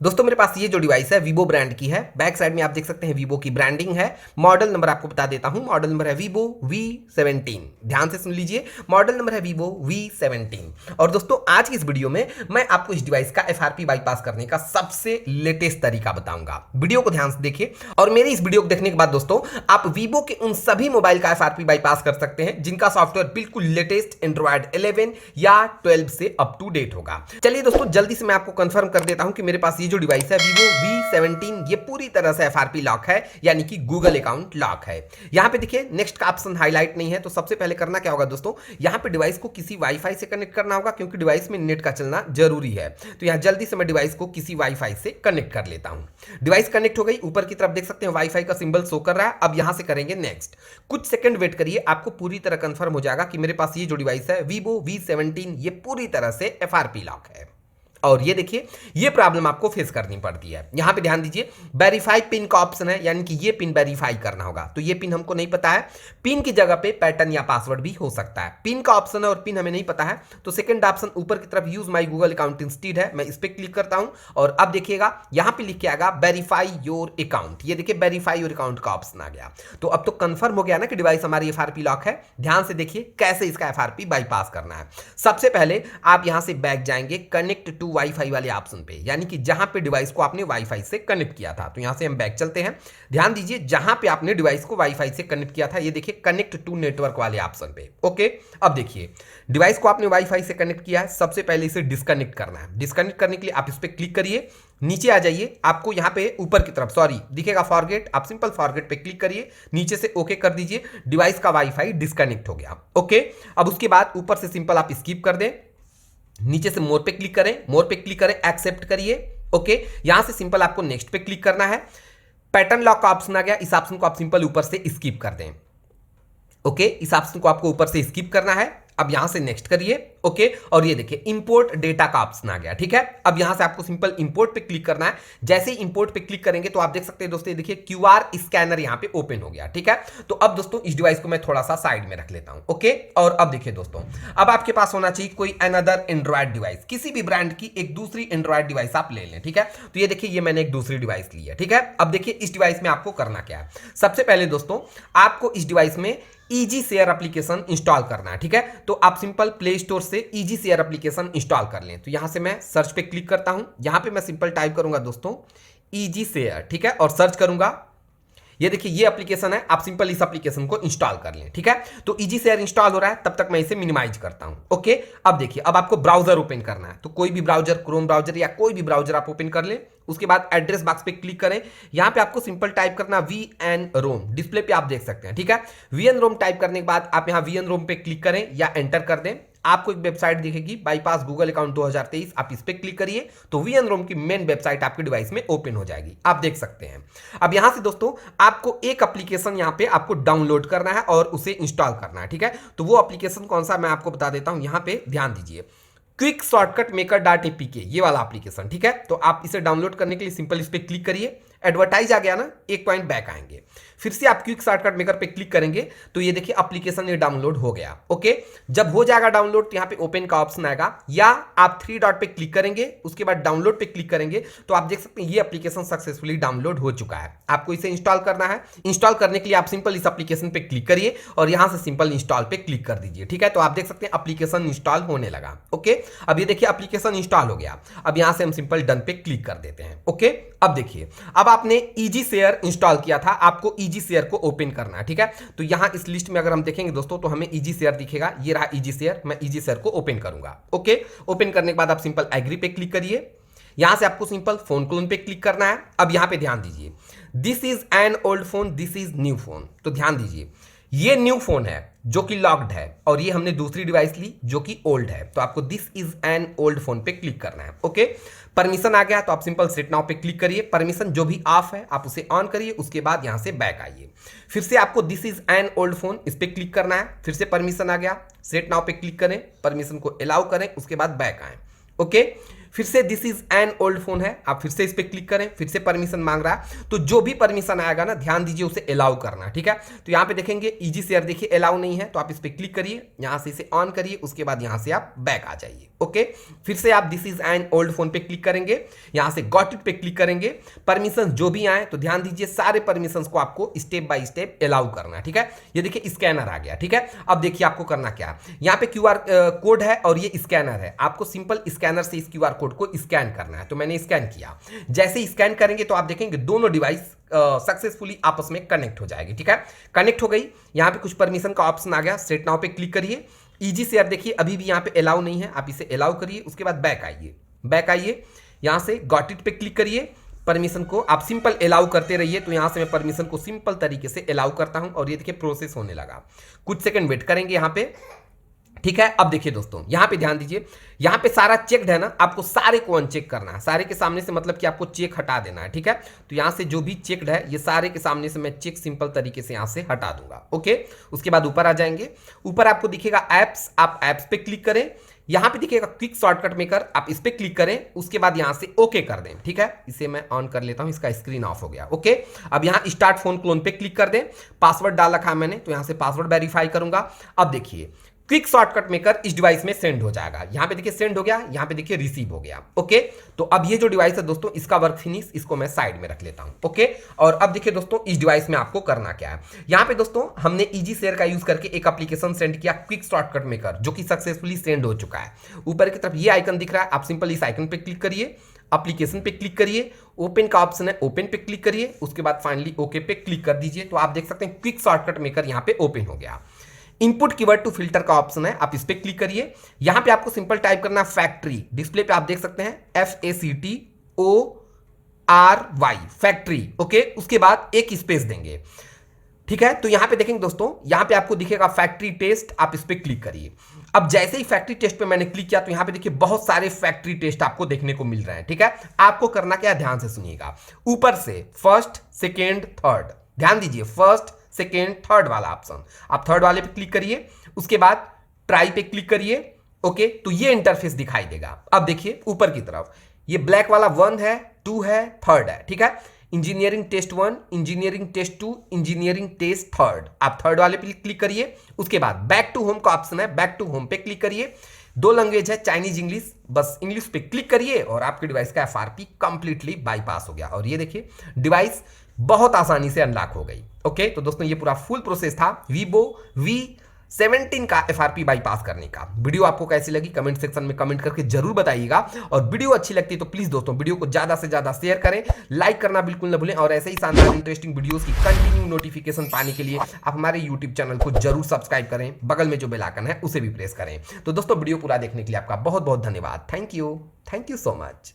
दोस्तों मेरे पास ये जो डिवाइस है वीवो ब्रांड की है। बैक साइड में आप देख सकते हैं वीवो की ब्रांडिंग है। मॉडल नंबर आपको बता देता हूं, मॉडल नंबर है वीवो V17। ध्यान से सुन लीजिए, मॉडल नंबर है वीवो V17। और दोस्तों आज की इस वीडियो में मैं आपको इस डिवाइस का FRP बाईपास करने का सबसे लेटेस्ट तरीका बताऊंगा। वीडियो को ध्यान से देखिए और मेरी इस वीडियो को देखने के बाद दोस्तों आप वीवो के उन सभी मोबाइल का FRP बाईपास कर सकते हैं जिनका सॉफ्टवेयर बिल्कुल लेटेस्ट एंड्रॉयड 11 या 12 से अप टू डेट होगा। चलिए दोस्तों जल्दी से मैं आपको कंफर्म कर देता हूं कि मेरे पास ये जो डिवाइस है वीवो V17 ये पूरी तरह से FRP लॉक है, यानी कि गूगल अकाउंट लॉक है। यहां पे देखिए नेक्स्ट का ऑप्शन हाईलाइट नहीं है, तो सबसे पहले करना क्या होगा दोस्तों, यहां पे डिवाइस को किसी वाईफाई से कनेक्ट करना होगा क्योंकि डिवाइस में नेट का चलना जरूरी है। तो यहां जल्दी से मैं डिवाइस को किसी वाईफाई से कनेक्ट कर लेता हूं। डिवाइस कनेक्ट हो गई, ऊपर की तरफ देख सकते हैं वाईफाई का सिंबल शो कर रहा है। अब यहां से करेंगे नेक्स्ट। कुछ सेकंड वेट करिए, आपको पूरी तरह कंफर्म हो जाएगा कि मेरे पास ये जो डिवाइस है वीवो V17 ये पूरी तरह से FRP लॉक है। और ये देखिए ये प्रॉब्लम आपको फेस करनी पड़ती है। यहां पे ध्यान दीजिए, वेरीफाई पिन का ऑप्शन है, यानी कि ये पिन वेरीफाई करना होगा। तो ये पिन हमको नहीं पता है, पिन की जगह पे पैटर्न या पासवर्ड भी हो सकता है। पिन का ऑप्शन है और पिन हमें नहीं पता है, तो सेकंड ऑप्शन ऊपर की तरफ use my Google account instead है, मैं इस पर क्लिक करता हूं और अब देखिएगा यहां पे लिख के आएगा वेरीफाई योर अकाउंट। ये देखिए वेरीफाई योर अकाउंट का ऑप्शन आ गया। तो अब तो कंफर्म हो गया ना कि डिवाइस हमारी FRP लॉक है। ध्यान से देखिए कैसे इसका FRP बाईपास करना है। सबसे पहले आप यहां से बैक जाएंगे कनेक्ट टू वाईफाई वाले ऑप्शन पे, यानी कि जहां पे डिवाइस को आपने वाईफाई से कनेक्ट किया था। तो यहां से हम बैक चलते हैं। ध्यान दीजिए जहां पे आपने डिवाइस को वाईफाई से कनेक्ट किया था, ये देखिए कनेक्ट टू नेटवर्क वाले ऑप्शन पे। ओके, अब देखिए डिवाइस को आपने वाईफाई से कनेक्ट किया है, सबसे पहले इसे डिस्कनेक्ट करना है। डिस्कनेक्ट करने के लिए आप इस पे क्लिक करिए, नीचे आ जाइए, आपको यहां पे ऊपर की तरफ दिखेगा फॉरगेट, आप सिंपल फॉरगेट पे क्लिक करिए, नीचे से ओके कर दीजिए। डिवाइस का वाईफाई डिस्कनेक्ट हो गया। ओके, अब उसके बाद ऊपर से सिंपल आप स्किप कर दें, नीचे से मोर पे क्लिक करें, मोर पे क्लिक करें, एक्सेप्ट करिए। ओके, यहां से सिंपल आपको नेक्स्ट पे क्लिक करना है। पैटर्न लॉक का ऑप्शन आ गया, इस ऑप्शन को आप सिंपल ऊपर से स्किप कर दें। ओके, इस ऑप्शन को आपको ऊपर से स्किप करना है। अब यहां से नेक्स्ट करिए। ओके, और ये देखिए इंपोर्ट डेटा का ऑप्शन आ गया। ठीक है, अब यहां से आपको सिंपल इंपोर्ट पे क्लिक करना है। जैसे ही इंपोर्ट पे क्लिक करेंगे तो आप देख सकते हैं दोस्तों, ये देखिए QR स्कैनर यहां पे ओपन हो गया। ठीक है, तो अब दोस्तों इस डिवाइस को मैं थोड़ा सा साइड में रख लेता हूं। ओके, और अब देखिए दोस्तों, अब आपके पास होना चाहिए कोई अनदर एंड्रॉयड डिवाइस, किसी भी ब्रांड की एक दूसरी एंड्रॉयड डिवाइस आप ले लें। ठीक है, तो ये देखिए ये मैंने एक दूसरी डिवाइस ली है। ठीक है, अब देखिए इस डिवाइस में आपको करना क्या है। सबसे पहले दोस्तों आपको इस डिवाइस में ईजी शेयर एप्लीकेशन इंस्टॉल करना है। ठीक है, तो आप सिंपल प्ले स्टोर से ईजी शेयर एप्लीकेशन इंस्टॉल कर लें। तो यहां से मैं सर्च पे क्लिक करता हूं, यहां पे मैं सिंपल टाइप करूंगा दोस्तों ईजी शेयर। ठीक है, और सर्च करूंगा, ये देखिए ये एप्लीकेशन है, आप सिंपल इस एप्लीकेशन को इंस्टॉल कर लें। ठीक है, तो ईजी शेयर इंस्टॉल हो रहा है, तब तक मैं इसे मिनिमाइज करता हूं। ओके, अब देखिए अब आपको ब्राउजर ओपन करना है, तो कोई भी ब्राउजर, क्रोम ब्राउजर या कोई भी ब्राउजर आप ओपन कर लें। उसके बाद एड्रेस बॉक्स पे क्लिक करें, यहां पे आपको सिंपल टाइप करना VN-ROM, डिस्प्ले पे आप देख सकते हैं। ठीक है, VN-ROM टाइप करने के बाद आप यहां VN-ROM पे क्लिक करें या एंटर कर दें, आपको एक वेबसाइट दिखेगी बाईपास गूगल अकाउंट 2023, आप इस पे क्लिक करिए तो VN-ROM की मेन वेबसाइट आपके डिवाइस में ओपन हो जाएगी, आप देख सकते हैं। अब यहां से दोस्तों आपको एक एप्लीकेशन यहां पे आपको डाउनलोड करना है और उसे इंस्टॉल करना है। ठीक है, तो वो एप्लीकेशन कौन सा मैं आपको बता देता हूं। यहां पे ध्यान दीजिए, क्विक शॉर्टकट मेकर .apk ये वाला एप्लीकेशन। ठीक है, तो आप इसे डाउनलोड करने के लिए सिंपल इस पे क्लिक करिए, एडवर्टाइज आ गया ना, एक पॉइंट बैक आएंगे, फिर से आप क्विक शॉर्टकट मेकर पे क्लिक करेंगे तो ये देखिए एप्लीकेशन ये डाउनलोड हो गया। ओके, जब हो जाएगा डाउनलोड तो यहाँ पे ओपन का ऑप्शन आएगा, या आप 3 डॉट पे क्लिक करेंगे, उसके बाद डाउनलोड पे क्लिक करेंगे तो आप देख सकते हैं ये एप्लीकेशन सक्सेसफुली डाउनलोड हो चुका है। आपको इसे इंस्टॉल करना है। इंस्टॉल करने के लिए आप सिंपल इस एप्लीकेशन पे क्लिक करिए और यहां से सिंपल इंस्टॉल पे क्लिक कर दीजिए। ठीक है, तो आप देख सकते हैं एप्लीकेशन इंस्टॉल होने लगा। ओके, अब ये देखिए एप्लीकेशन इंस्टॉल हो गया। अब यहां से हम सिंपल डन पे क्लिक कर देते हैं। ओके, अब देखिए अब आपने ईजी शेयर इंस्टॉल किया था, आपको ईजी शेयर को ओपन करना है। ठीक है, तो यहां इस लिस्ट में अगर हम देखेंगे दोस्तों तो हमें ईजी शेयर दिखेगा, ये रहा ईजी शेयर, मैं ईजी शेयर को ओपन करूंगा। ओके, ओपन करने के बाद आप सिंपल एग्री पे क्लिक करिए, यहां से आपको सिंपल फोन क्लोन पे क्लिक करना है। अब यहां पे ध्यान दीजिए, this is an old phone, this is new phone. तो ध्यान दीजिए ये न्यू फोन है जो कि लॉक्ड है और ये हमने दूसरी डिवाइस ली जो कि ओल्ड है, तो आपको this is an old phone पे क्लिक करना है। ओके, परमिशन आ गया तो आप सिंपल सेट नाउ पे क्लिक करिए, परमिशन जो भी ऑफ है आप उसे ऑन करिए, उसके बाद यहां से बैक आइए, फिर से आपको this is an old phone इस पे क्लिक करना है, फिर से परमिशन आ गया, सेट नाउ पे क्लिक करें, परमिशन को अलाउ करें, उसके बाद बैक आए। ओके, फिर से this is an old phone है, आप फिर से इस पे क्लिक करें, फिर से परमिशन मांग रहा है, तो जो भी परमिशन आएगा ना ध्यान दीजिए उसे अलाउ करना, ठीक है। तो यहाँ पे देखेंगे इजी शेयर देखिए अलाउ नहीं है, तो आप इस पे क्लिक करिए, यहाँ से इसे ऑन करिए, उसके बाद यहाँ से आप बैक आ जाइए। ओके, फिर से आप this is an old phone पे क्लिक करेंगे, यहाँ से गॉट इट पे क्लिक करेंगे, परमिशन जो भी आए तो ध्यान दीजिए सारे परमिशन को आपको स्टेप बाय स्टेप अलाउ करना, ठीक है। ये देखिए स्कैनर आ गया, ठीक है। अब देखिए आपको करना क्या है, यहाँ पे क्यूआर कोड है और ये स्कैनर है, आपको सिंपल स्कैनर से इस क्यूआर कोड को स्कैन करना है। तो मैंने स्कैन किया, जैसे स्कैन करेंगे तो आप देखेंगे दोनों डिवाइस सक्सेसफुली आपस में कनेक्ट हो जाएगी, ठीक है। कनेक्ट हो गई, यहाँ पे कुछ परमिशन का ऑप्शन आ गया, सेट नाउ पे क्लिक करिए। इजी शेयर देखिए अभी भी यहाँ पे अलाउ नहीं है, आप इसे अलाउ करिए, उसके बाद बैक आइए, बैक आइए, यहाँ से गॉट इट पे क्लिक करिए, परमिशन को आप सिंपल अलाउ करते रहिए। तो यहाँ से मैं परमिशन को सिंपल तरीके से अलाउ करता हूँ और ये देखिए प्रोसेस होने लगा, कुछ सेकंड वेट करेंगे यहाँ पे, ठीक है। अब देखिए दोस्तों यहाँ पे ध्यान दीजिए, यहाँ पे सारा चेक्ड है ना, आपको सारे को अनचेक करना है, सारे के सामने से मतलब कि आपको चेक हटा देना है, ठीक है। तो यहाँ से जो भी चेक्ड है ये सारे के सामने से मैं चेक सिंपल तरीके से यहाँ से हटा दूंगा। ओके, उसके बाद ऊपर आ जाएंगे, ऊपर आपको दिखेगा एप्स, आप एप्स पे क्लिक करें, यहाँ पे दिखेगा क्विक शॉर्टकट मेकर, आप इस पे क्लिक करें, उसके बाद यहाँ से ओके कर दें, ठीक है। इसे मैं ऑन कर लेता हूँ, इसका स्क्रीन ऑफ हो गया। ओके, अब यहाँ स्टार्ट फोन क्लोन पे क्लिक कर दें, पासवर्ड डाल रखा है मैंने, तो यहाँ से पासवर्ड वेरीफाई करूंगा। अब देखिए क्विक शॉर्टकट मेकर इस डिवाइस में सेंड हो जाएगा, यहाँ पे देखिए सेंड हो गया, यहाँ पे देखिए रिसीव हो गया। ओके, तो अब ये जो डिवाइस है दोस्तों इसका वर्क फिनिश, इसको मैं साइड में रख लेता हूँ। ओके, और अब देखिए दोस्तों इस डिवाइस में आपको करना क्या है, यहाँ पे दोस्तों हमने इजी शेयर का यूज करके एक एप्लीकेशन सेंड किया क्विक शॉर्टकट मेकर, जो कि सक्सेसफुली सेंड हो चुका है। ऊपर की तरफ ये आइकन दिख रहा है, आप सिंपल इस आइकन पे क्लिक करिए, एप्लीकेशन पे क्लिक करिए, ओपन का ऑप्शन है, ओपन पे क्लिक करिए, उसके बाद फाइनली ओके पे क्लिक कर दीजिए। तो आप देख सकते हैं क्विक शॉर्टकट मेकर यहाँ पे ओपन हो गया। इनपुट कीवर्ड टू फिल्टर का ऑप्शन है, आप इस पे क्लिक करिए, यहां पे आपको सिंपल टाइप करना फैक्ट्री, डिस्प्ले पे आप देख सकते हैं FACTORY फैक्ट्री। ओके, उसके बाद एक स्पेस देंगे, ठीक है। तो यहां पे देखेंगे दोस्तों, यहां पे आपको दिखेगा फैक्ट्री टेस्ट, आप इस पे क्लिक करिए। अब जैसे ही फैक्ट्री टेस्ट पे मैंने क्लिक किया तो यहां पे देखिए बहुत सारे फैक्ट्री टेस्ट आपको देखने को मिल रहे हैं, ठीक है। आपको करना क्या है, ध्यान से सुनिएगा, ऊपर से फर्स्ट सेकेंड थर्ड, ध्यान दीजिए फर्स्ट सेकेंड थर्ड वाला ऑप्शन, आप थर्ड वाले पे क्लिक करिए, उसके बाद ट्राई पे क्लिक करिए। ओके, तो ये इंटरफेस दिखाई देगा। अब देखिए ऊपर की तरफ ये ब्लैक वाला 1 है, 2 है, थर्ड है, ठीक है। Engineering test 1, engineering test 2, engineering test third, आप थर्ड वाले पे क्लिक करिए। उसके बाद बैक टू होम का ऑप्शन है, बैक टू होम पे क्लिक करिए। 2 लैंग्वेज है, चाइनीज इंग्लिश, बस इंग्लिश पे क्लिक करिए और आपके डिवाइस का FRP कंप्लीटली बाईपास हो गया। और ये देखिए डिवाइस बहुत आसानी से अनलॉक हो गई। ओके, तो दोस्तों ये पूरा फुल प्रोसेस था Vivo V17 का FRP बाईपास करने का। वीडियो आपको कैसी लगी कमेंट सेक्शन में कमेंट करके जरूर बताइएगा, और वीडियो अच्छी लगती है तो प्लीज दोस्तों वीडियो को ज्यादा से ज्यादा शेयर करें, लाइक करना बिल्कुल न भूलें, और ऐसे ही शानदार इंटरेस्टिंग वीडियोस की कंटिन्यू नोटिफिकेशन पाने के लिए आप हमारे यूट्यूब चैनल को जरूर सब्सक्राइब करें, बगल में जो बेल आइकन है उसे भी प्रेस करें। तो दोस्तों वीडियो पूरा देखने के लिए आपका बहुत बहुत धन्यवाद। Thank you so much.